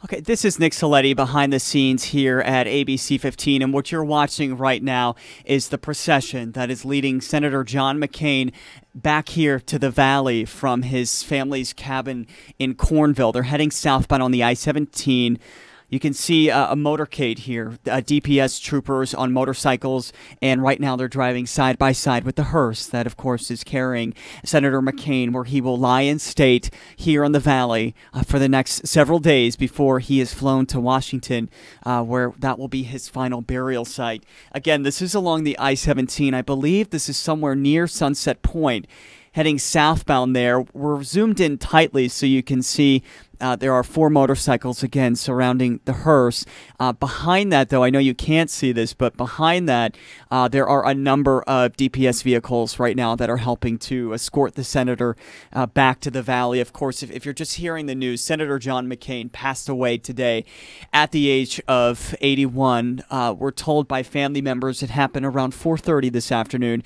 Okay, this is Nick Saletti behind the scenes here at ABC 15, and what you're watching right now is the procession that is leading Senator John McCain back here to the valley from his family's cabin in Cornville. They're heading southbound on the I-17. You can see a motorcade here, DPS troopers on motorcycles, and right now they're driving side by side with the hearse that, of course, is carrying Senator McCain, where he will lie in state here in the valley for the next several days before he is flown to Washington, where that will be his final burial site. Again, this is along the I-17. I believe this is somewhere near Sunset Point. Heading southbound there, we're zoomed in tightly so you can see there are 4 motorcycles again surrounding the hearse. Behind that, though, I know you can't see this, but behind that, there are a number of DPS vehicles right now that are helping to escort the senator back to the valley. Of course, if you're just hearing the news, Senator John McCain passed away today at the age of 81. We're told by family members it happened around 4:30 this afternoon.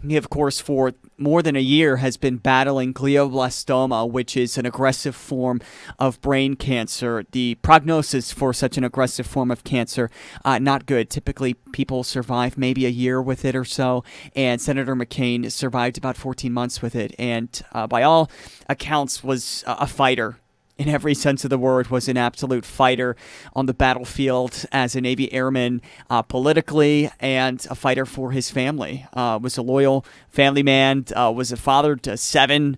He, of course, for more than a year has been battling glioblastoma, which is an aggressive form of brain cancer. The prognosis for such an aggressive form of cancer, not good. Typically, people survive maybe a year with it or so, and Senator McCain survived about 14 months with it, and by all accounts was a fighter. In every sense of the word, was an absolute fighter on the battlefield as a Navy airman, politically, and a fighter for his family. Was a loyal family man, was a father to 7,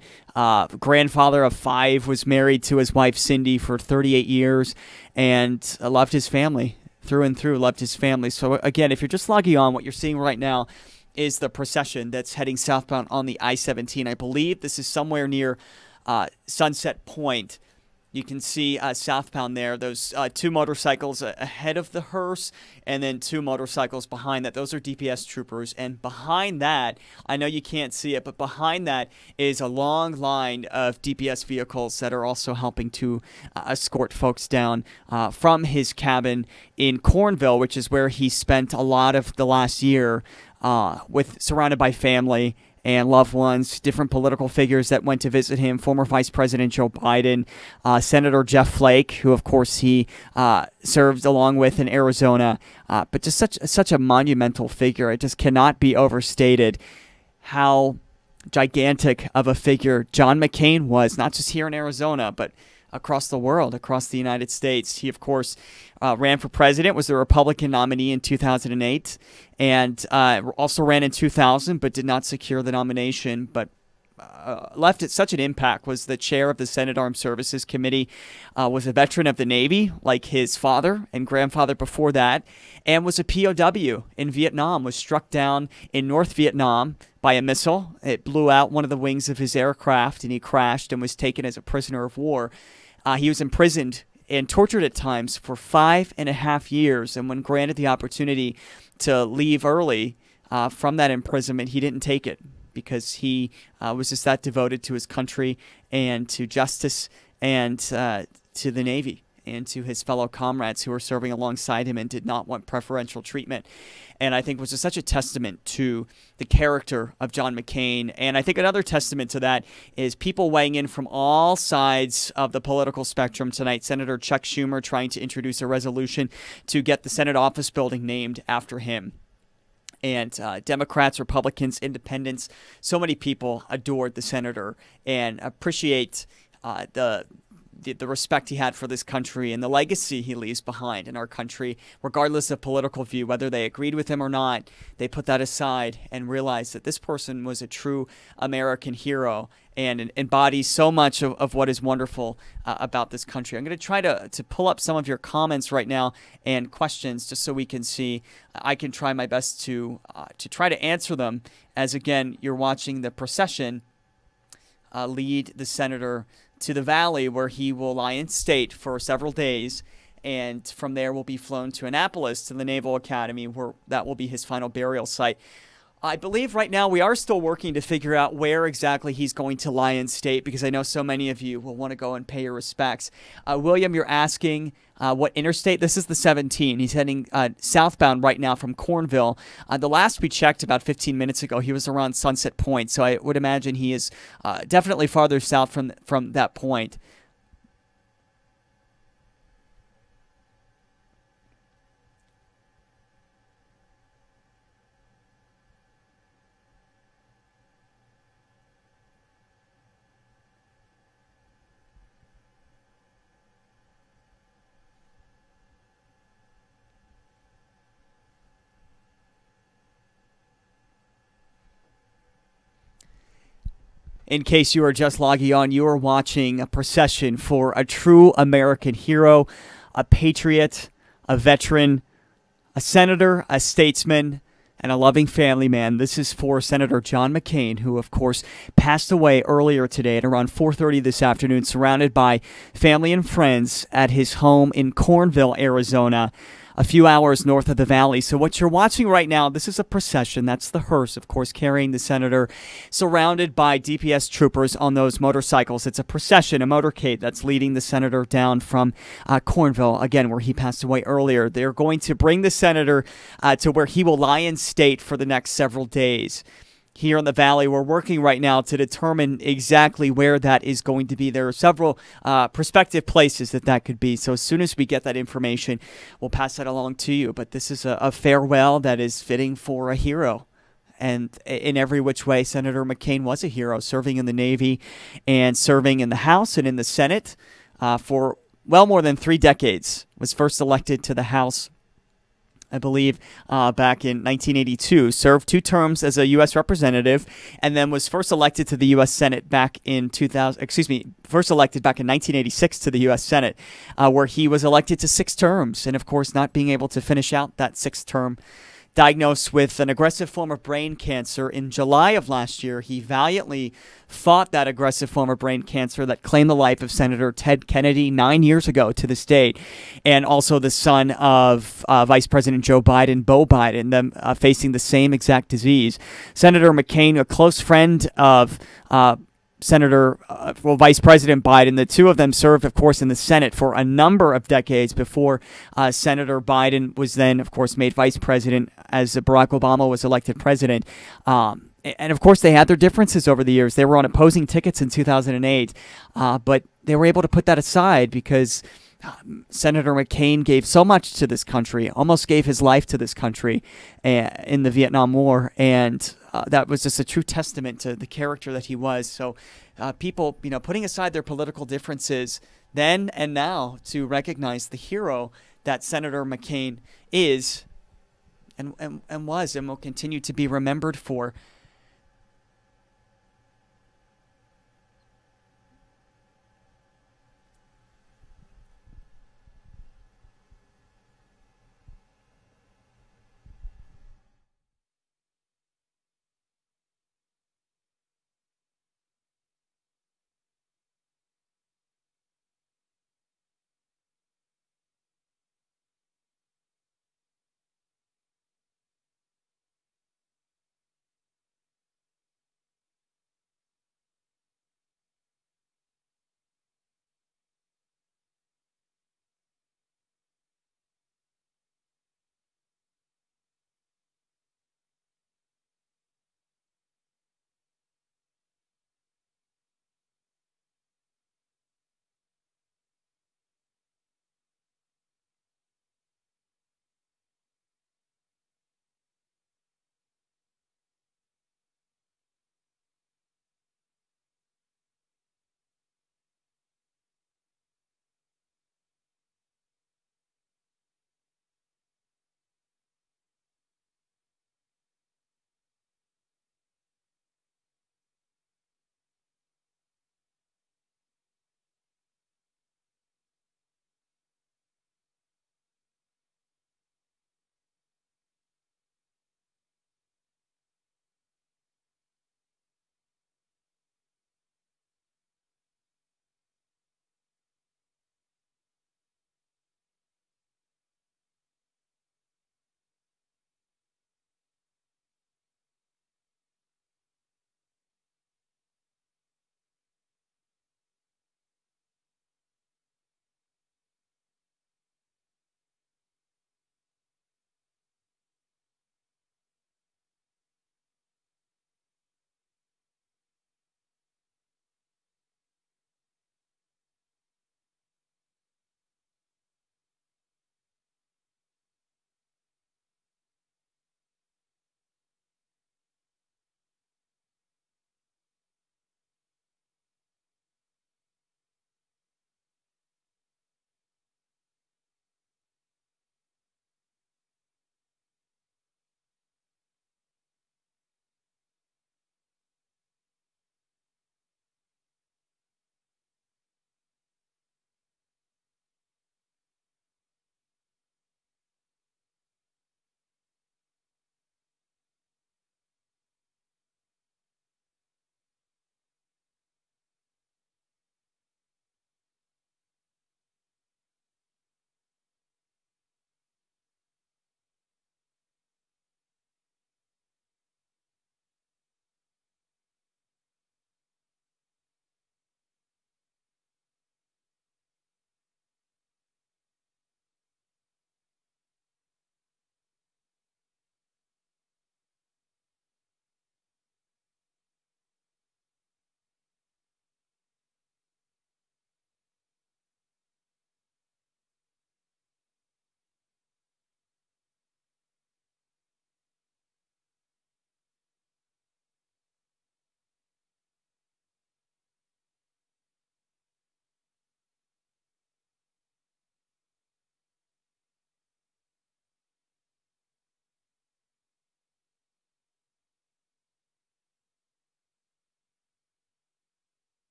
grandfather of 5, was married to his wife Cindy for 38 years, and loved his family through and through, loved his family. So again, if you're just logging on, what you're seeing right now is the procession that's heading southbound on the I-17. I believe this is somewhere near Sunset Point. You can see southbound there, those 2 motorcycles ahead of the hearse, and then 2 motorcycles behind that. Those are DPS troopers. And behind that, I know you can't see it, but behind that is a long line of DPS vehicles that are also helping to escort folks down from his cabin in Cornville, which is where he spent a lot of the last year surrounded by family and loved ones, different political figures that went to visit him, former Vice President Joe Biden, Senator Jeff Flake, who, of course, he served along with in Arizona, but just such a monumental figure. It just cannot be overstated how gigantic of a figure John McCain was, not just here in Arizona, but across the world, across the United States. He, of course, ran for president, was the Republican nominee in 2008, and also ran in 2000, but did not secure the nomination, but left at such an impact, was the chair of the Senate Armed Services Committee, was a veteran of the Navy, like his father and grandfather before that, and was a POW in Vietnam, was struck down in North Vietnam by a missile. It blew out one of the wings of his aircraft, and he crashed and was taken as a prisoner of war. He was imprisoned and tortured at times for 5.5 years, and when granted the opportunity to leave early from that imprisonment, he didn't take it, because he was just that devoted to his country and to justice and to the Navy and to his fellow comrades who were serving alongside him and did not want preferential treatment. And I think was just such a testament to the character of John McCain. And I think another testament to that is people weighing in from all sides of the political spectrum tonight. Senator Chuck Schumer trying to introduce a resolution to get the Senate office building named after him. And Democrats, Republicans, Independents, so many people adored the senator and appreciate the respect he had for this country and the legacy he leaves behind in our country, regardless of political view, whether they agreed with him or not. They put that aside and realized that this person was a true American hero and embodies so much of what is wonderful about this country. I'm going to try to pull up some of your comments right now and questions just so we can see. I can try my best to try to answer them as, again, you're watching the procession lead the senator to the valley, where he will lie in state for several days, and from there will be flown to Annapolis to the Naval Academy, where that will be his final burial site. I believe right now we are still working to figure out where exactly he's going to lie in state, because I know so many of you will want to go and pay your respects. William, you're asking what interstate? This is the 17. He's heading southbound right now from Cornville. The last we checked about 15 minutes ago, he was around Sunset Point, so I would imagine he is definitely farther south from that point. In case you are just logging on, you are watching a procession for a true American hero, a patriot, a veteran, a senator, a statesman, and a loving family man. This is for Senator John McCain, who, of course, passed away earlier today at around 4:30 this afternoon, surrounded by family and friends at his home in Cornville, Arizona, a few hours north of the valley. So what you're watching right now, this is a procession. That's the hearse, of course, carrying the senator, surrounded by DPS troopers on those motorcycles. It's a procession, a motorcade that's leading the senator down from Cornville, again, where he passed away earlier. They're going to bring the senator to where he will lie in state for the next several days. Here in the valley, we're working right now to determine exactly where that is going to be. There are several prospective places that could be. So as soon as we get that information, we'll pass that along to you. But this is a farewell that is fitting for a hero. And in every which way, Senator McCain was a hero, serving in the Navy and serving in the House and in the Senate for well more than 3 decades. Was first elected to the House, I believe, back in 1982, served 2 terms as a U.S. representative, and then was first elected to the U.S. Senate back in first elected back in 1986 to the U.S. Senate, where he was elected to 6 terms, and of course not being able to finish out that 6th term. Diagnosed with an aggressive form of brain cancer in July of last year, he valiantly fought that aggressive form of brain cancer that claimed the life of Senator Ted Kennedy 9 years ago to this date, and also the son of Vice President Joe Biden, Beau Biden, them facing the same exact disease. Senator McCain, a close friend of Vice President Biden. The two of them served, of course, in the Senate for a number of decades before Senator Biden was then, of course, made vice president as Barack Obama was elected president. And, of course, they had their differences over the years. They were on opposing tickets in 2008, but they were able to put that aside because Senator McCain gave so much to this country, almost gave his life to this country in the Vietnam War, and that was just a true testament to the character that he was. So people, putting aside their political differences then and now to recognize the hero that Senator McCain is and was and will continue to be remembered for.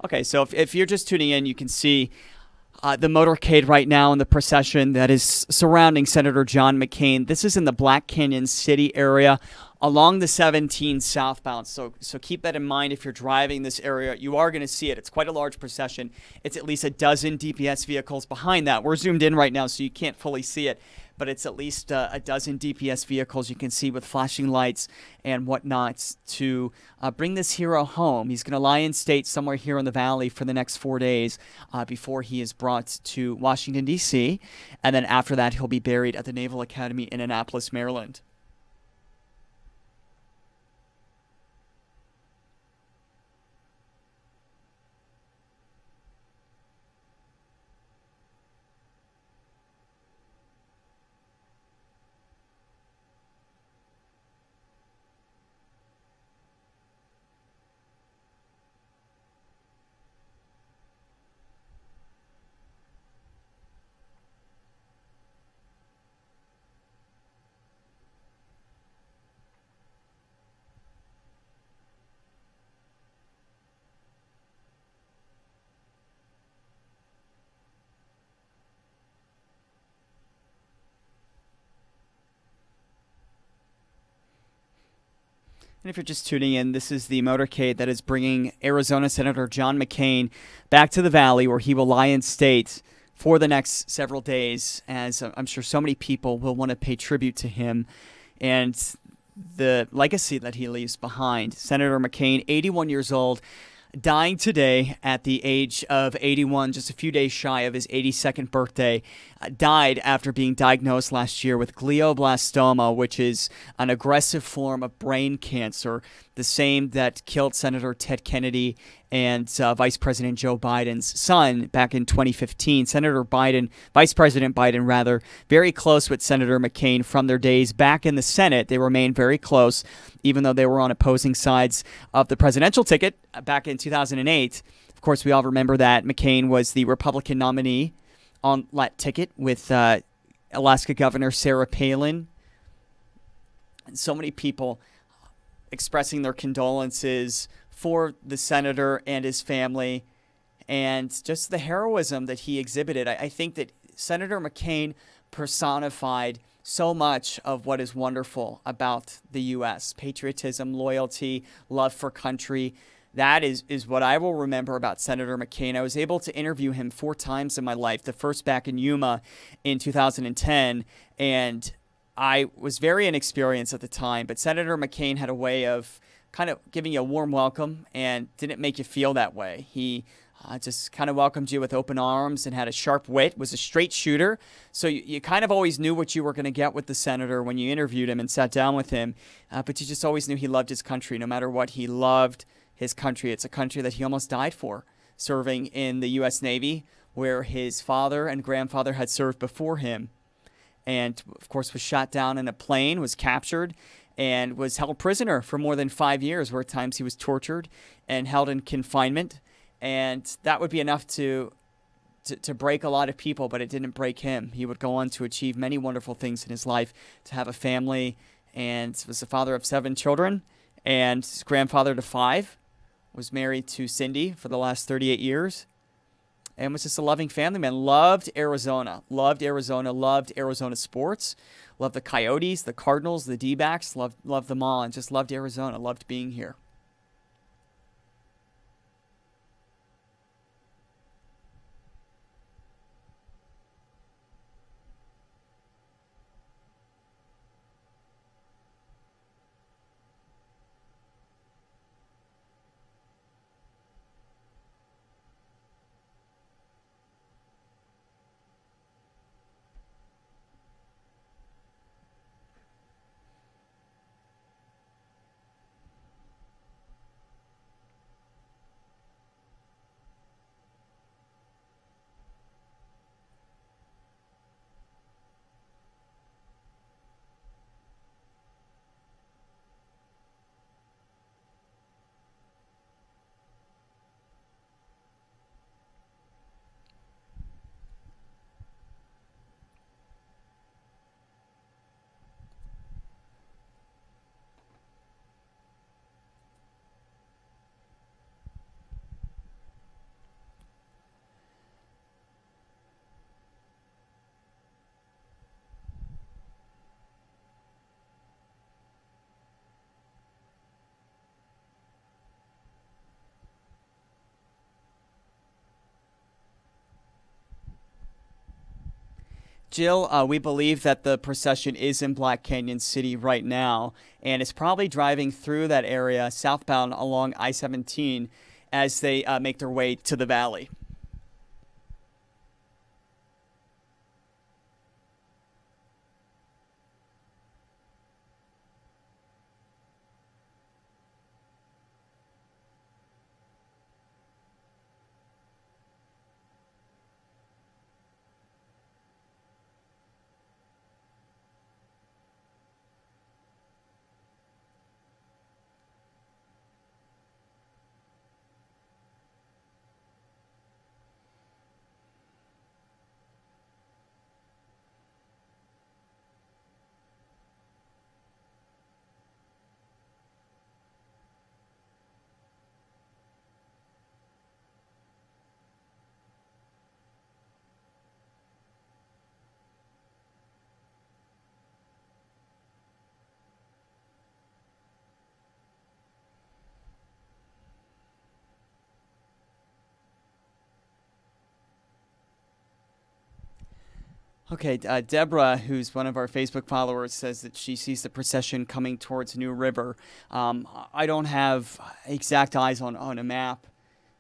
Okay, so if you're just tuning in, you can see the motorcade right now in the procession that is surrounding Senator John McCain. This is in the Black Canyon City area along the 17 southbound. So keep that in mind if you're driving this area. You are going to see it. It's quite a large procession. It's at least a dozen DPS vehicles behind that. We're zoomed in right now, so you can't fully see it, but it's at least a dozen DPS vehicles you can see with flashing lights and whatnot to bring this hero home. He's going to lie in state somewhere here in the valley for the next 4 days before he is brought to Washington, D.C., and then after that he'll be buried at the Naval Academy in Annapolis, Maryland. And if you're just tuning in, this is the motorcade that is bringing Arizona Senator John McCain back to the Valley, where he will lie in state for the next several days, as I'm sure so many people will want to pay tribute to him and the legacy that he leaves behind. Senator McCain, 81 years old, dying today at the age of 81, just a few days shy of his 82nd birthday, died after being diagnosed last year with glioblastoma, which is an aggressive form of brain cancer, the same that killed Senator Ted Kennedy and Vice President Joe Biden's son back in 2015. Senator Biden, Vice President Biden rather, very close with Senator McCain from their days back in the Senate. They remained very close, even though they were on opposing sides of the presidential ticket back in 2008. Of course, we all remember that McCain was the Republican nominee on that ticket with Alaska Governor Sarah Palin. And so many people expressing their condolences for the senator and his family, and just the heroism that he exhibited. I think that Senator McCain personified so much of what is wonderful about the U.S. Patriotism, loyalty, love for country. That is what I will remember about Senator McCain. I was able to interview him 4 times in my life, the first back in Yuma in 2010, and I was very inexperienced at the time, but Senator McCain had a way of kind of giving you a warm welcome and didn't make you feel that way. He just kind of welcomed you with open arms and had a sharp wit, was a straight shooter. So you kind of always knew what you were going to get with the senator when you interviewed him and sat down with him. But you just always knew he loved his country. No matter what, he loved his country. It's a country that he almost died for, serving in the U.S. Navy, where his father and grandfather had served before him. And, of course, was shot down in a plane, was captured, and was held prisoner for more than 5 years, where at times he was tortured and held in confinement. And that would be enough to break a lot of people, but it didn't break him. He would go on to achieve many wonderful things in his life, to have a family, and was the father of 7 children and grandfather to 5, was married to Cindy for the last 38 years, and was just a loving family man. Loved Arizona, loved Arizona sports, loved the Coyotes, the Cardinals, the D-backs, loved them all, and just loved Arizona, loved being here. Jill, we believe that the procession is in Black Canyon City right now, and is probably driving through that area southbound along I-17 as they make their way to the valley. Okay, Deborah, who's one of our Facebook followers, says that she sees the procession coming towards New River. I don't have exact eyes on a map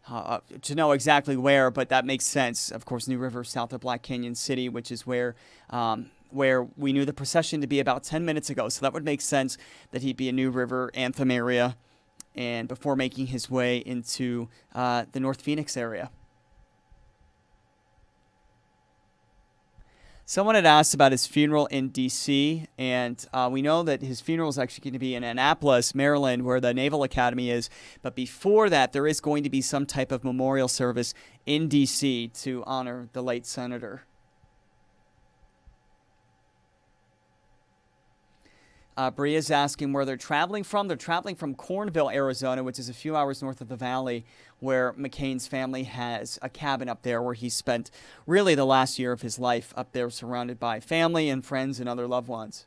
to know exactly where, but that makes sense. Of course, New River, south of Black Canyon City, which is where we knew the procession to be about 10 minutes ago. So that would make sense that he'd be in New River, Anthem area, and before making his way into the North Phoenix area. Someone had asked about his funeral in D.C., and we know that his funeral is actually going to be in Annapolis, Maryland, where the Naval Academy is. But before that, there is going to be some type of memorial service in D.C. to honor the late senator. Bria's asking where they're traveling from. They're traveling from Cornville, Arizona, which is a few hours north of the valley, where McCain's family has a cabin up there where he spent really the last year of his life up there, surrounded by family and friends and other loved ones.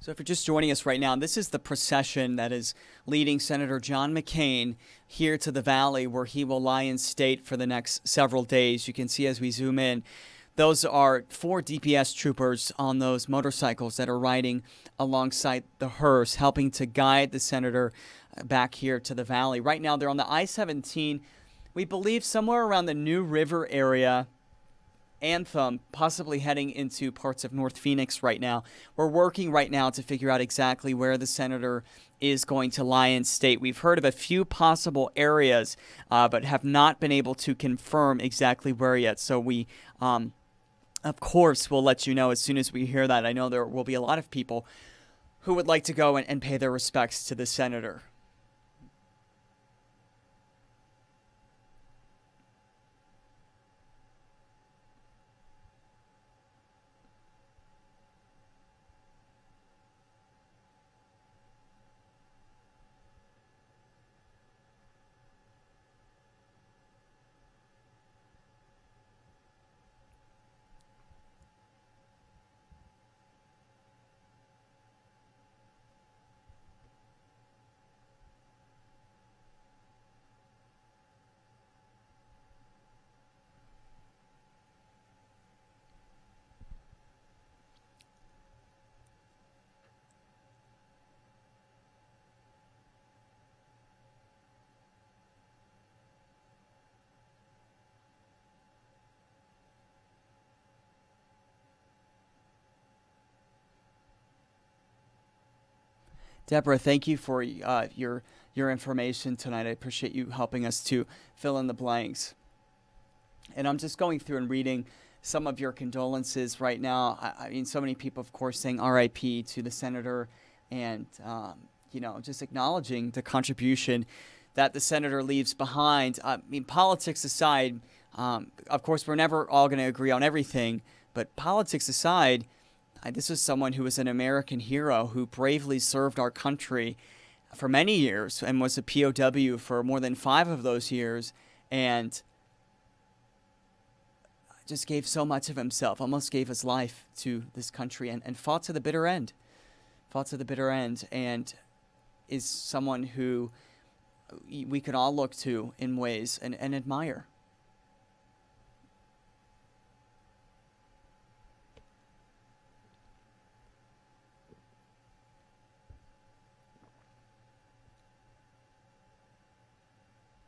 So if you're just joining us right now, this is the procession that is leading Senator John McCain here to the valley where he will lie in state for the next several days. You can see as we zoom in, those are 4 DPS troopers on those motorcycles that are riding alongside the hearse, helping to guide the senator back here to the valley. Right now, they're on the I-17, we believe somewhere around the New River area, Anthem, possibly heading into parts of North Phoenix right now. We're working right now to figure out exactly where the senator is going to lie in state. We've heard of a few possible areas, but have not been able to confirm exactly where yet. So we, of course, will let you know as soon as we hear that. I know there will be a lot of people who would like to go and pay their respects to the senator. Deborah, thank you for your information tonight. I appreciate you helping us to fill in the blanks. And I'm just going through and reading some of your condolences right now. I mean, so many people, of course, saying RIP to the senator and, you know, just acknowledging the contribution that the senator leaves behind. I mean, politics aside, Of course, we're never all going to agree on everything, but politics aside, this was someone who was an American hero who bravely served our country for many years and was a POW for more than 5 of those years, and just gave so much of himself, almost gave his life to this country, and fought to the bitter end. Fought to the bitter end, and is someone who we can all look to in ways and admire.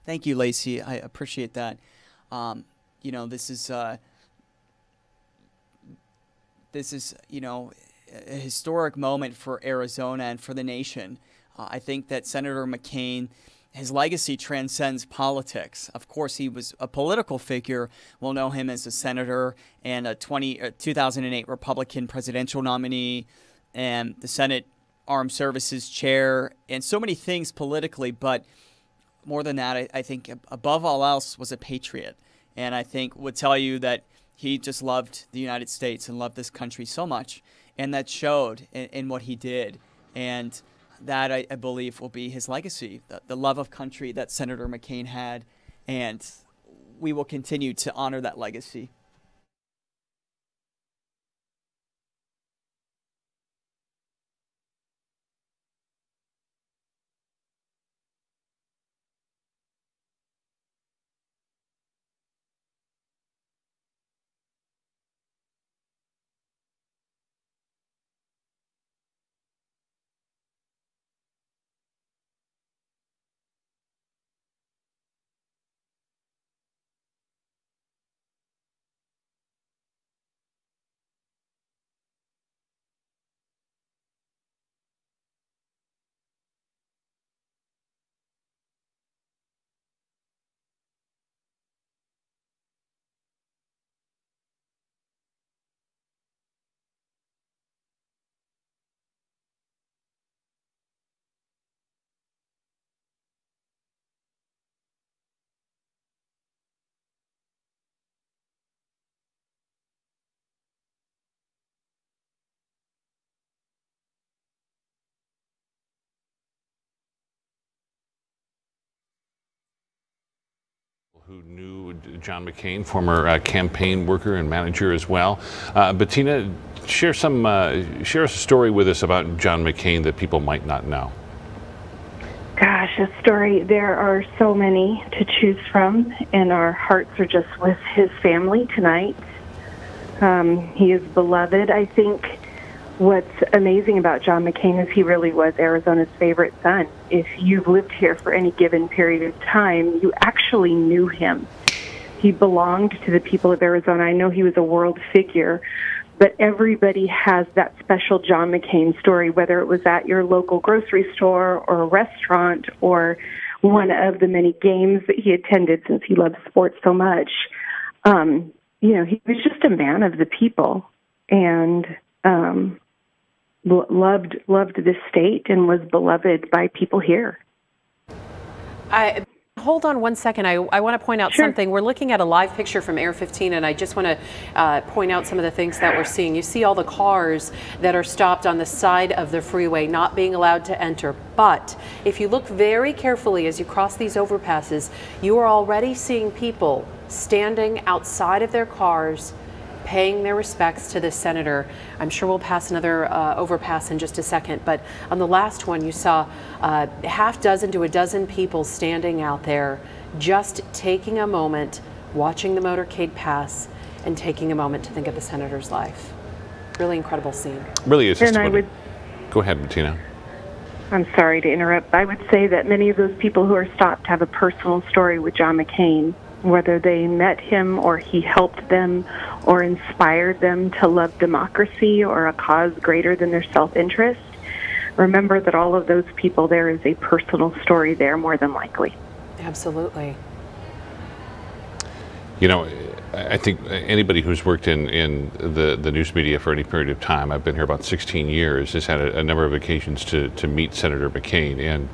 Thank you, Lacey. I appreciate that. You know, this is you know, a historic moment for Arizona and for the nation. I think that Senator McCain, his legacy transcends politics. Of course, he was a political figure. We'll know him as a senator and a 2008 Republican presidential nominee and the Senate Armed Services Chair and so many things politically. But more than that, I think above all else was a patriot. And I think would tell you that he just loved the United States and loved this country so much. And that showed in what he did. And that, I believe, will be his legacy, the love of country that Senator McCain had. And we will continue to honor that legacy. Who knew John McCain, former campaign worker and manager as well. Bettina, share a story with us about John McCain that people might not know. Gosh, a story. There are so many to choose from, and our hearts are just with his family tonight. He is beloved. I think what's amazing about John McCain is he really was Arizona's favorite son. If you've lived here for any given period of time, you actually knew him. He belonged to the people of Arizona. I know he was a world figure, but everybody has that special John McCain story, whether it was at your local grocery store or a restaurant or one of the many games that he attended since he loved sports so much. You know, he was just a man of the people and loved this state and was beloved by people here. Hold on one second. I want to point out something. We're looking at a live picture from Air 15, and I just want to point out some of the things that we're seeing. You see all the cars that are stopped on the side of the freeway, not being allowed to enter. But if you look very carefully as you cross these overpasses, you are already seeing people standing outside of their cars, paying their respects to this senator. I'm sure we'll pass another overpass in just a second, but on the last one you saw half dozen to a dozen people standing out there, just taking a moment, watching the motorcade pass, and taking a moment to think of the senator's life. Really incredible scene. Really is. Go ahead, Bettina. I'm sorry to interrupt. I would say that many of those people who are stopped have a personal story with John McCain, whether they met him or he helped them or inspired them to love democracy or a cause greater than their self-interest. Remember that all of those people, there is a personal story there more than likely. Absolutely. You know, I think anybody who's worked in the news media for any period of time, I've been here about 16 years, has had a number of occasions to meet Senator McCain. And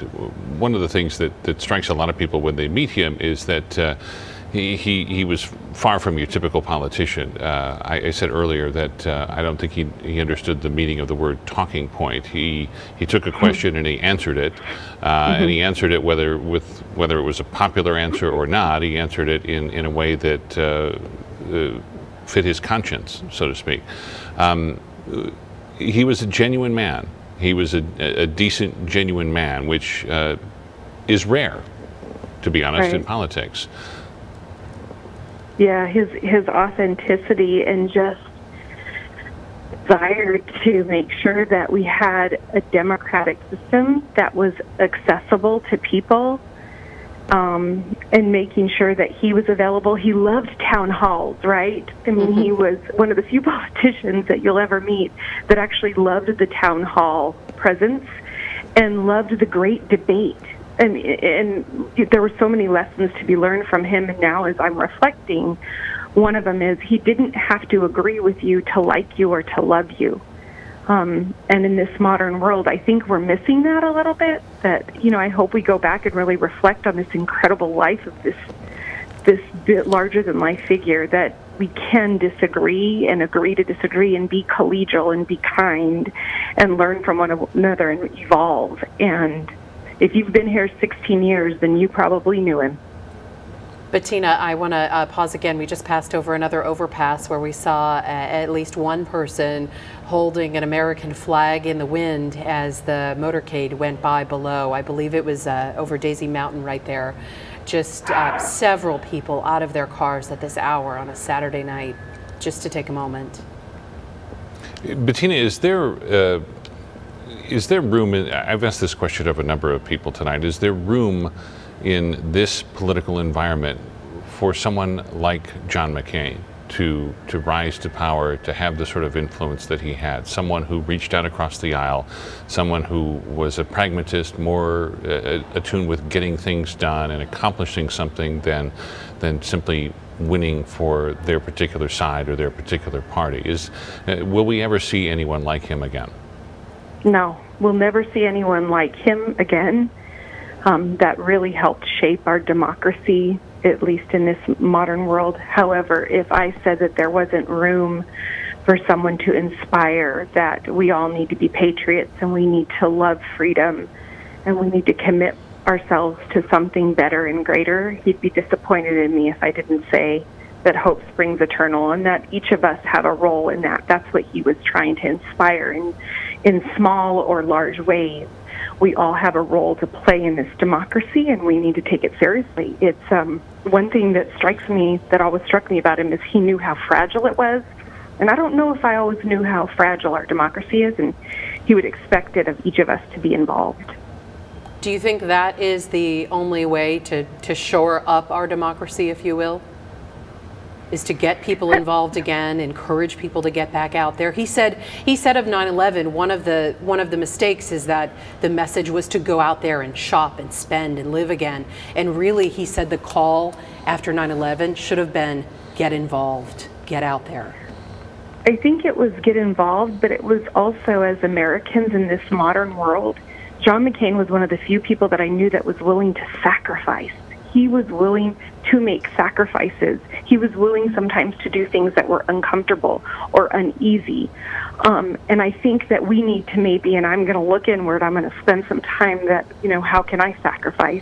one of the things that strikes a lot of people when they meet him is that he was far from your typical politician. I said earlier that I don't think he understood the meaning of the word talking point. He took a question and he answered it, and he answered it whether it was a popular answer or not. He answered it in a way that fit his conscience, so to speak. He was a genuine man. He was a decent, genuine man, which is rare, to be honest, in politics. Yeah, his authenticity and just desire to make sure that we had a democratic system that was accessible to people, and making sure that he was available. He loved town halls, right? I mean, he was one of the few politicians that you'll ever meet that actually loved the town hall presence and loved the great debate. And there were so many lessons to be learned from him, and now as I'm reflecting, one of them is he didn't have to agree with you to like you or to love you. And in this modern world, I think we're missing that a little bit. That, you know, I hope we go back and really reflect on this incredible life of this bit larger-than-life figure, that we can disagree and agree to disagree and be collegial and be kind and learn from one another and evolve. And if you've been here 16 years, then you probably knew him. Bettina, I want to pause again. We just passed over another overpass where we saw at least one person holding an American flag in the wind as the motorcade went by below. I believe it was over Daisy Mountain right there. Just several people out of their cars at this hour on a Saturday night, just to take a moment. Bettina, is there room, I've asked this question of a number of people tonight, is there room in this political environment for someone like John McCain to rise to power, to have the sort of influence that he had, someone who reached out across the aisle, someone who was a pragmatist, more attuned with getting things done and accomplishing something than simply winning for their particular side or their particular party? Will we ever see anyone like him again? No, we'll never see anyone like him again. That really helped shape our democracy, at least in this modern world. However, if I said that there wasn't room for someone to inspire that we all need to be patriots and we need to love freedom and we need to commit ourselves to something better and greater, he'd be disappointed in me if I didn't say that hope springs eternal and that each of us have a role in that. That's what he was trying to inspire in small or large ways. We all have a role to play in this democracy, and we need to take it seriously. It's one thing that always struck me about him is he knew how fragile it was, and I don't know if I always knew how fragile our democracy is, and he would expect it of each of us to be involved. Do you think that is the only way to shore up our democracy, if you will? Is to get people involved again, encourage people to get back out there. He said of 9/11, one of the mistakes is that the message was to go out there and shop and spend and live again. And really, he said the call after 9/11 should have been get involved, get out there. I think it was get involved, but it was also, as Americans in this modern world, John McCain was one of the few people that I knew that was willing to sacrifice. He was willing to make sacrifices. He was willing sometimes to do things that were uncomfortable or uneasy. And I think that we need to maybe, and I'm going to look inward, I'm going to spend some time that, how can I sacrifice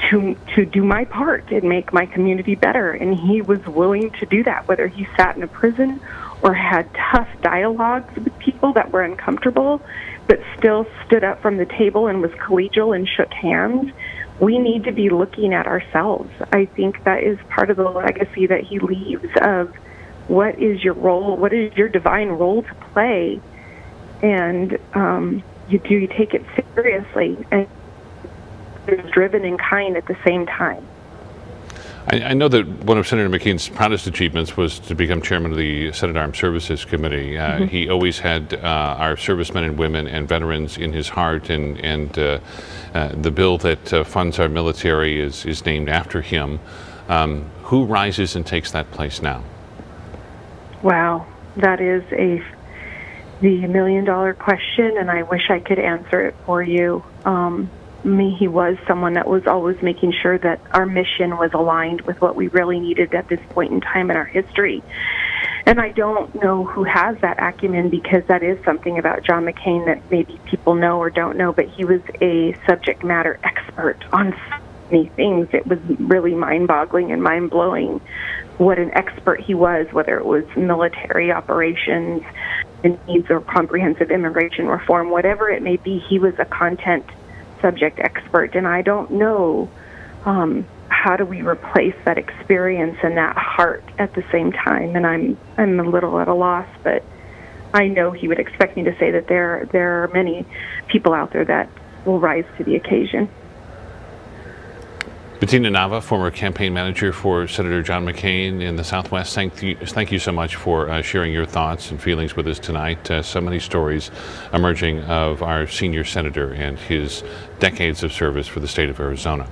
to do my part and make my community better? And he was willing to do that, whether he sat in a prison or had tough dialogues with people that were uncomfortable, but still stood up from the table and was collegial and shook hands. We need to be looking at ourselves. I think that is part of the legacy that he leaves of what is your role, what is your divine role to play, and you take it seriously and you're driven and kind at the same time. I know that one of Senator McCain's proudest achievements was to become chairman of the Senate Armed Services Committee. He always had our servicemen and women and veterans in his heart, and the bill that funds our military is named after him. Who rises and takes that place now? Wow, that is the $1 million question, and I wish I could answer it for you. me, he was someone that was always making sure that our mission was aligned with what we really needed at this point in time in our history. And I don't know who has that acumen, because that is something about John McCain that maybe people know or don't know, but he was a subject matter expert on so many things. It was really mind-boggling and mind-blowing what an expert he was, whether it was military operations, needs, or comprehensive immigration reform, whatever it may be. He was a content subject expert, and I don't know how do we replace that experience and that heart at the same time. And I'm a little at a loss, but I know he would expect me to say that there are many people out there that will rise to the occasion. Bettina Nava, former campaign manager for Senator John McCain in the Southwest, thank you so much for sharing your thoughts and feelings with us tonight. So many stories emerging of our senior senator and his decades of service for the state of Arizona.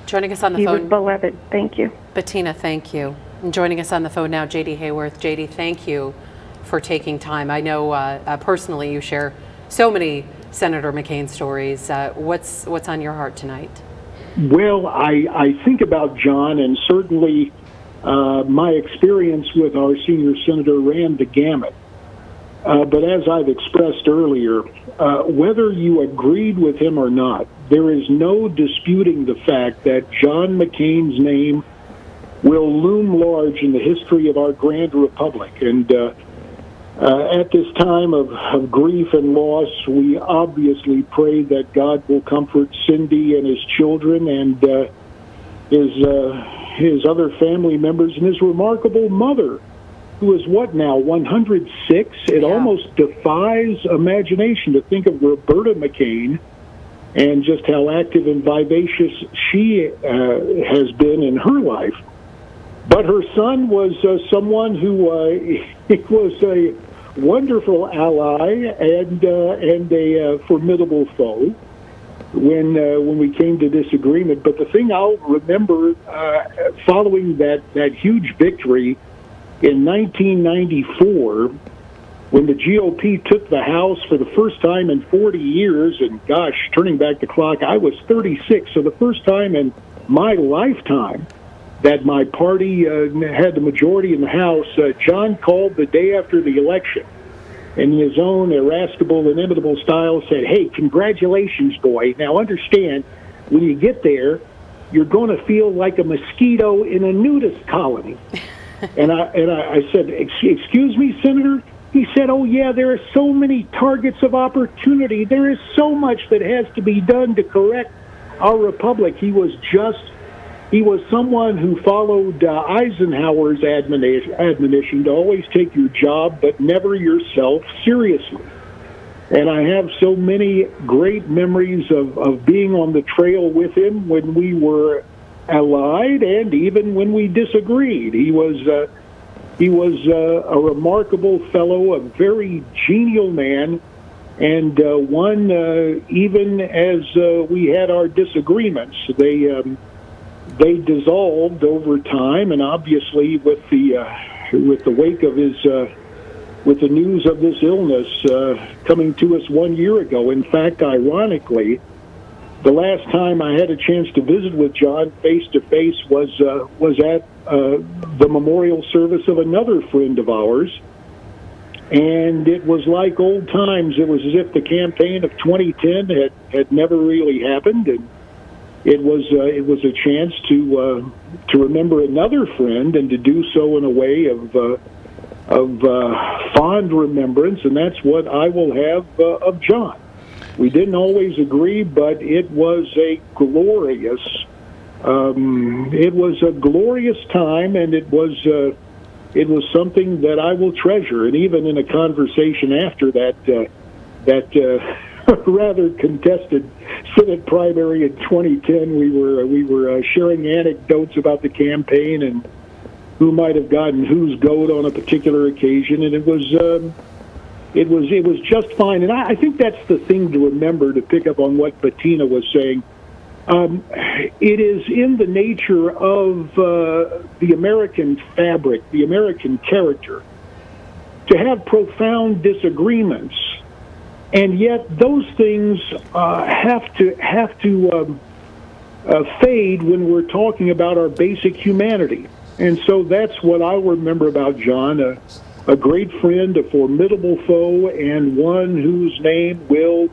Joining us on the phone. He was beloved. Thank you. Bettina, thank you. And joining us on the phone now, J.D. Hayworth. J.D., thank you for taking time. I know personally you share so many Senator McCain stories. What's on your heart tonight? Well, I think about John, and certainly my experience with our senior senator ran the gamut. But as I've expressed earlier, whether you agreed with him or not, there is no disputing the fact that John McCain's name will loom large in the history of our grand republic. And at this time of grief and loss, we obviously pray that God will comfort Cindy and his children and his other family members, and his remarkable mother, who is what now, 106? It almost defies imagination to think of Roberta McCain and just how active and vivacious she has been in her life. But her son was someone who was a wonderful ally and a formidable foe when we came to disagreement. But the thing I'll remember following that huge victory in 1994, when the GOP took the House for the first time in 40 years, and gosh, turning back the clock, I was 36, so the first time in my lifetime that my party had the majority in the House, John called the day after the election, in his own irascible, inimitable style, said, "Hey, congratulations, boy. Now understand, when you get there, you're going to feel like a mosquito in a nudist colony." And I said, "Excuse me, Senator?" He said, "Oh, yeah, there are so many targets of opportunity. There is so much that has to be done to correct our republic." He was someone who followed Eisenhower's admonition to always take your job, but never yourself seriously. And I have so many great memories of being on the trail with him when we were allied and even when we disagreed. He was a remarkable fellow, a very genial man, and one, even as we had our disagreements, they dissolved over time, and obviously with the wake of his with the news of this illness coming to us 1 year ago. In fact, ironically, the last time I had a chance to visit with John face to face was at the memorial service of another friend of ours, and it was like old times. It was as if the campaign of 2010 had never really happened, and it was a chance to remember another friend, and to do so in a way of fond remembrance, and that's what I will have of John. We didn't always agree, but it was a glorious time, and it was something that I will treasure. And even in a conversation after that rather contested Senate primary in 2010, we were sharing anecdotes about the campaign and who might have gotten whose goat on a particular occasion, and it was just fine. And I think that's the thing to remember, to pick up on what Bettina was saying. It is in the nature of the American fabric, the American character, to have profound disagreements, And yet those things have to fade when we're talking about our basic humanity. And so that's what I remember about John, a great friend, a formidable foe, and one whose name will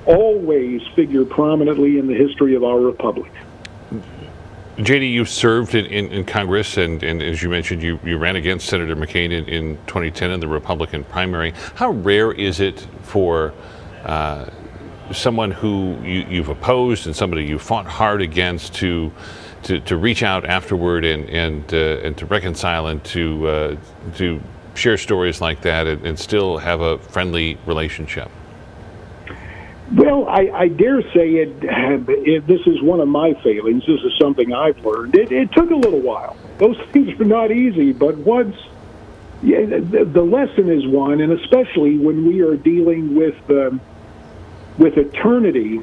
always figure prominently in the history of our republic. J.D., you served in Congress, and as you mentioned, you ran against Senator McCain in 2010 in the Republican primary. How rare is it for someone who you've opposed and somebody you fought hard against to reach out afterward and to reconcile and to share stories like that and still have a friendly relationship? Well, I dare say this is one of my failings. This is something I've learned. It took a little while. Those things are not easy, but once the lesson is one, and especially when we are dealing with eternity,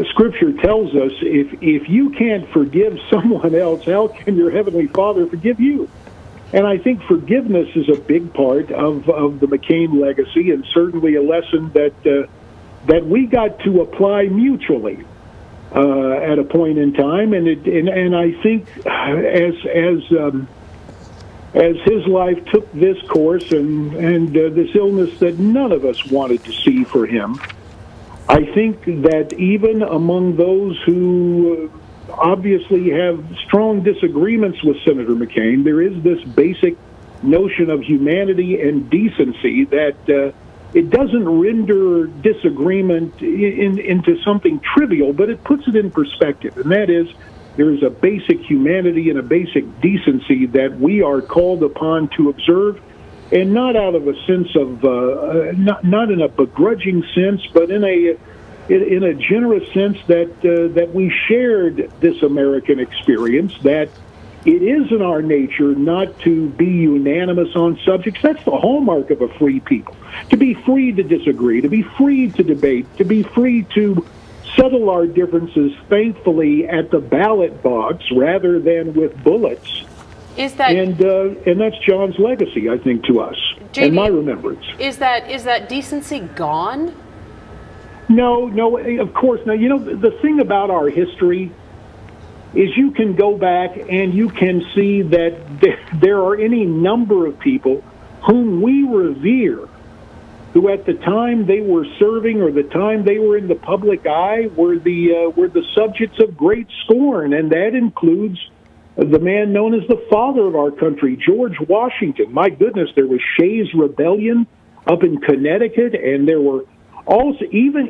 Scripture tells us if you can't forgive someone else, how can your Heavenly Father forgive you? And I think forgiveness is a big part of the McCain legacy, and certainly a lesson that we got to apply mutually at a point in time, and I think as his life took this course and this illness that none of us wanted to see for him, I think that even among those who obviously have strong disagreements with Senator McCain, there is this basic notion of humanity and decency that it doesn't render disagreement into something trivial, but it puts it in perspective. And that is, there is a basic humanity and a basic decency that we are called upon to observe, and not out of a sense of, not in a begrudging sense, but in a generous sense that we shared this American experience, that it is in our nature not to be unanimous on subjects. That's the hallmark of a free people. To be free to disagree, to be free to debate, to be free to settle our differences thankfully at the ballot box rather than with bullets. Is that and that's John's legacy, I think, to us, JD, and my remembrance. Is that decency gone? No, of course not. You know, the thing about our history is you can go back and you can see that there are any number of people whom we revere who at the time they were serving or the time they were in the public eye were the subjects of great scorn, and that includes the man known as the father of our country, George Washington. My goodness, there was Shays' Rebellion up in Connecticut, and there were also, even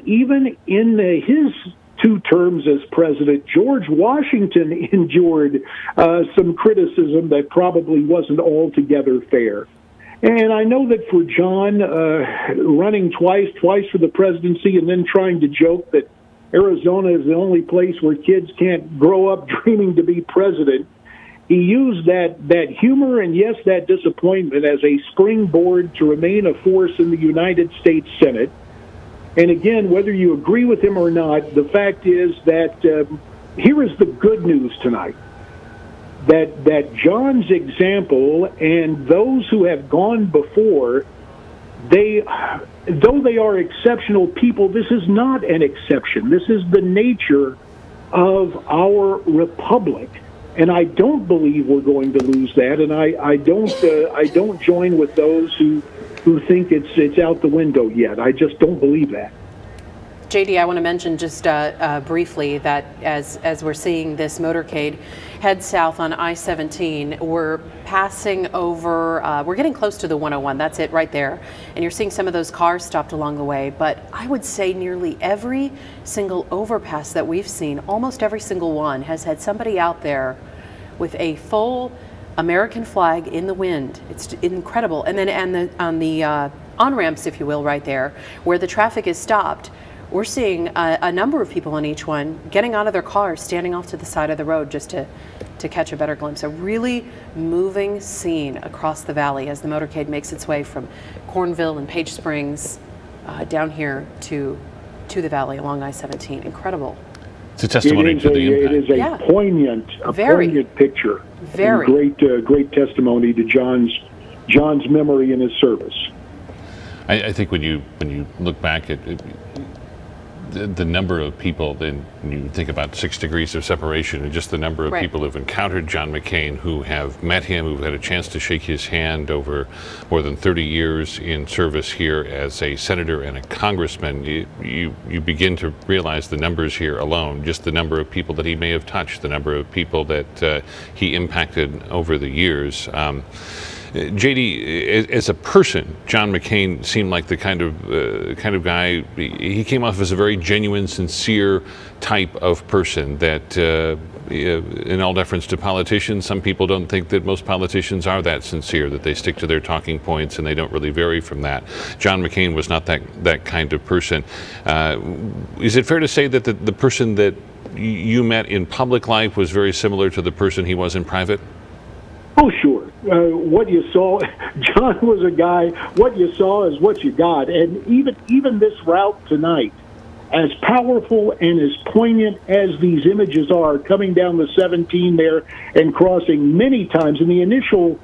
in his 2 terms as president, George Washington endured some criticism that probably wasn't altogether fair. And I know that for John, running twice for the presidency and then trying to joke that Arizona is the only place where kids can't grow up dreaming to be president, he used that humor and, yes, that disappointment as a springboard to remain a force in the United States Senate. And again, whether you agree with him or not, the fact is that here is the good news tonight. That John's example and those who have gone before, though they are exceptional people, this is not an exception. This is the nature of our republic, and I don't believe we're going to lose that. And I don't join with those who think it's out the window yet. I just don't believe that. JD, I want to mention just briefly that as we're seeing this motorcade head south on I-17, we're passing over, we're getting close to the 101, that's it right there. And you're seeing some of those cars stopped along the way, but I would say nearly every single overpass that we've seen, almost every single one, has had somebody out there with a full American flag in the wind. It's incredible. And then on the on-ramps, if you will, right there, where the traffic is stopped, we're seeing a number of people on each one getting out of their cars, standing off to the side of the road just to catch a better glimpse. A really moving scene across the valley as the motorcade makes its way from Cornville and Page Springs down here to the valley along I-17. Incredible. It's a testimony to the impact. It is a poignant picture. Very. And great testimony to John's memory and his service. I think when you look back at the number of people, then you think about 6 degrees of separation, and just the number of people who've encountered John McCain, who have met him, who've had a chance to shake his hand over more than 30 years in service here as a senator and a congressman. You begin to realize the numbers here alone, just the number of people that he may have touched, the number of people that he impacted over the years. JD, as a person, John McCain seemed like the kind of guy. He came off as a very genuine, sincere type of person that, in all deference to politicians, some people don't think that most politicians are that sincere, that they stick to their talking points and they don't really vary from that. John McCain was not that kind of person. Is it fair to say that the person that you met in public life was very similar to the person he was in private? Oh, sure. What you saw, John was a guy, what you saw is what you got. And even this route tonight, as powerful and as poignant as these images are, coming down the 17 there and crossing many times, in the initial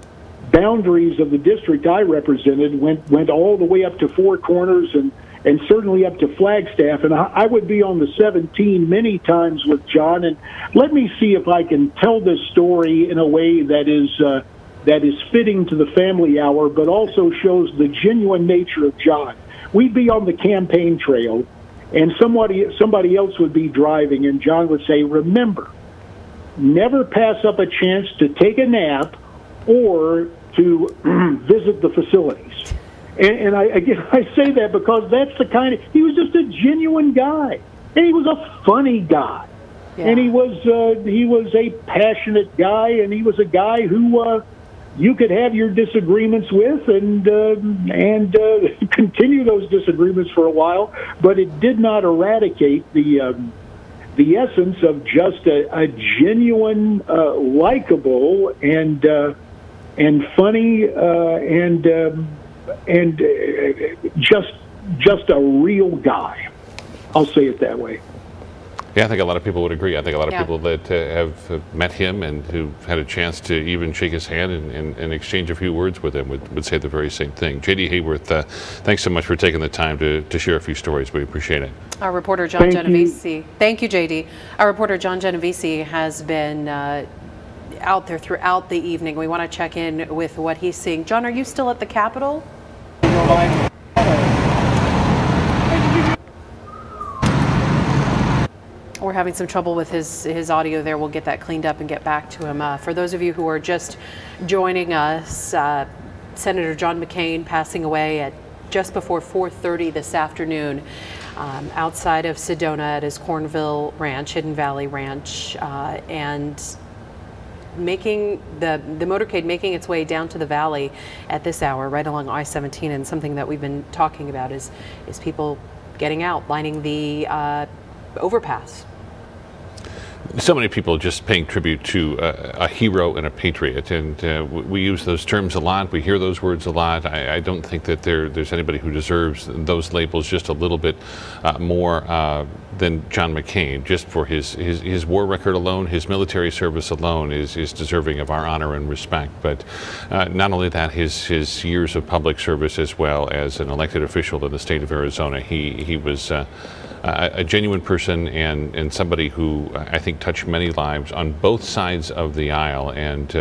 boundaries of the district I represented went all the way up to Four Corners and certainly up to Flagstaff. And I would be on the 17 many times with John. And let me see if I can tell this story in a way that is fitting to the family hour, but also shows the genuine nature of John. We'd be on the campaign trail, and somebody else would be driving, and John would say, "Remember, never pass up a chance to take a nap or to visit the facilities." And I say that because that's the kind of, he was just a genuine guy, and he was a funny guy, and he was a passionate guy, and he was a guy who you could have your disagreements with and continue those disagreements for a while, but it did not eradicate the essence of just a genuine, likable and funny and just a real guy. I'll say it that way. Yeah, I think a lot of people would agree. I think a lot of people that have met him and who've had a chance to even shake his hand and exchange a few words with him would say the very same thing. J.D. Hayworth, thanks so much for taking the time to share a few stories. We appreciate it. Our reporter, John Genovese. Thank you, J.D. Our reporter, John Genovese, has been out there throughout the evening. We want to check in with what he's seeing. John, are you still at the Capitol? We're having some trouble with his audio there. We'll get that cleaned up and get back to him. For those of you who are just joining us, Senator John McCain passing away at just before 4:30 this afternoon outside of Sedona at his Cornville Ranch, Hidden Valley Ranch, and making the motorcade making its way down to the valley at this hour, right along I-17. And something that we've been talking about is people getting out, lining the overpass. So many people just paying tribute to a hero and a patriot, and we use those terms a lot. We hear those words a lot. I don't think that there's anybody who deserves those labels just a little bit more than John McCain. Just for his war record alone, his military service alone is deserving of our honor and respect. But not only that, his years of public service as well as an elected official in the state of Arizona. He was a genuine person and somebody who I think touched many lives on both sides of the aisle, and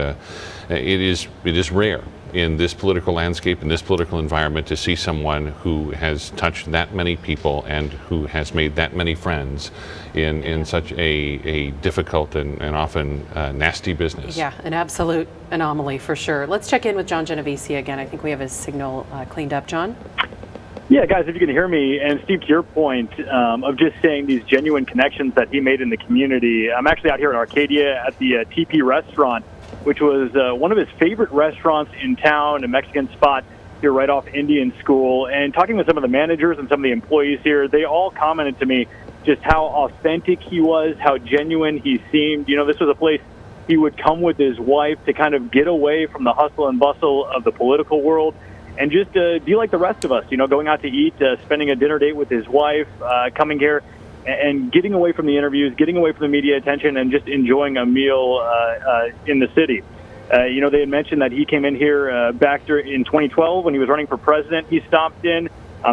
it is rare in this political landscape, in this political environment, to see someone who has touched that many people and who has made that many friends in such a difficult and often nasty business. Yeah, an absolute anomaly for sure. Let's check in with John Genovese again. I think we have his signal cleaned up. John? Yeah, guys, if you can hear me, and Steve, to your point of just saying these genuine connections that he made in the community, I'm actually out here in Arcadia at the TP restaurant, which was one of his favorite restaurants in town, a Mexican spot here right off Indian School. And talking with some of the managers and some of the employees here, they all commented to me just how authentic he was, how genuine he seemed. You know, this was a place he would come with his wife to kind of get away from the hustle and bustle of the political world and just be like the rest of us, you know, going out to eat, spending a dinner date with his wife, coming here and getting away from the interviews, getting away from the media attention, and just enjoying a meal in the city. They had mentioned that he came in here back in 2012 when he was running for president. He stopped in.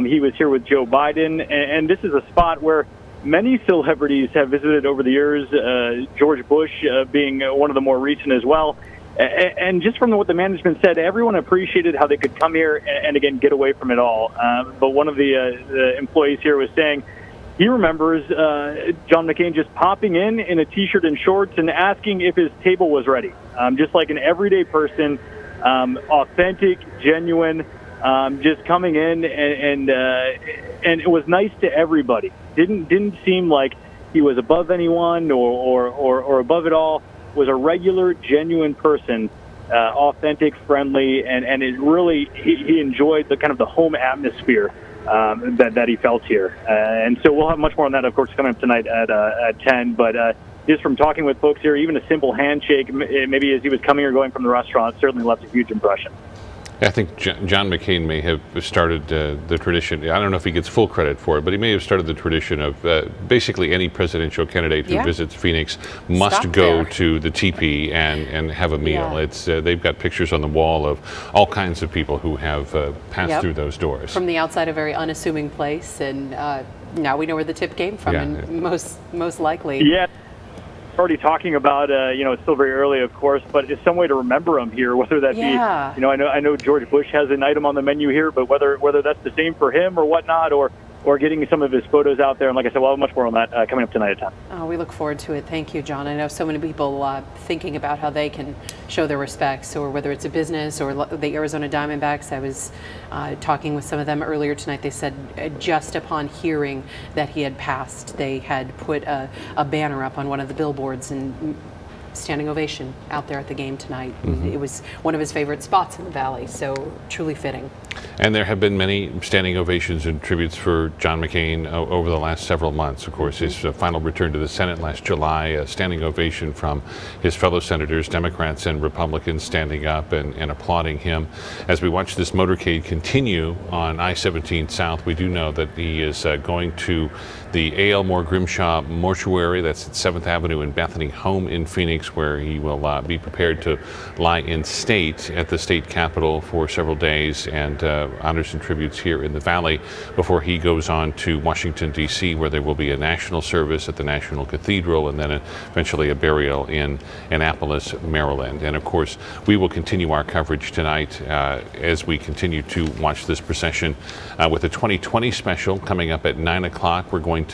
He was here with Joe Biden. And this is a spot where many celebrities have visited over the years, George Bush being one of the more recent as well. And just from what the management said, everyone appreciated how they could come here and again, get away from it all. But one of the employees here was saying he remembers John McCain just popping in a T-shirt and shorts and asking if his table was ready. Just like an everyday person, authentic, genuine, just coming in and it was nice to everybody. Didn't seem like he was above anyone or above it all. Was a regular, genuine person, authentic, friendly, and it really he enjoyed the kind of the home atmosphere that he felt here. And so we'll have much more on that, of course, coming up tonight at 10. But just from talking with folks here, even a simple handshake, maybe as he was coming or going from the restaurant, certainly left a huge impression. I think John McCain may have started the tradition. I don't know if he gets full credit for it, but he may have started the tradition of basically any presidential candidate who visits Phoenix must go to the teepee and have a meal. Yeah. It's they've got pictures on the wall of all kinds of people who have passed through those doors. From the outside, a very unassuming place, and now we know where the tip came from, and most likely. Yeah. Already talking about, it's still very early, of course, but it's some way to remember him here, whether that be, I know George Bush has an item on the menu here, but whether that's the same for him or whatnot, or getting some of his photos out there. And like I said, we'll have much more on that coming up tonight at 10. Oh, we look forward to it. Thank you, John. I know so many people thinking about how they can show their respects, or whether it's a business or the Arizona Diamondbacks. I was talking with some of them earlier tonight. They said just upon hearing that he had passed, they had put a banner up on one of the billboards and standing ovation out there at the game tonight. It was one of his favorite spots in the Valley, so truly fitting. And there have been many standing ovations and tributes for John McCain over the last several months. Of course, his final return to the Senate last July, a standing ovation from his fellow senators, Democrats and Republicans, standing up and applauding him. As we watch this motorcade continue on I-17 South, we do know that he is going to the A.L. Moore Grimshaw Mortuary, that's at 7th Avenue in Bethany, home in Phoenix, where he will be prepared to lie in state at the state capitol for several days and honors and tributes here in the Valley before he goes on to Washington, D.C., where there will be a national service at the National Cathedral and then eventually a burial in Annapolis, Maryland. And of course, we will continue our coverage tonight as we continue to watch this procession with a 2020 special coming up at 9 o'clock. We're going to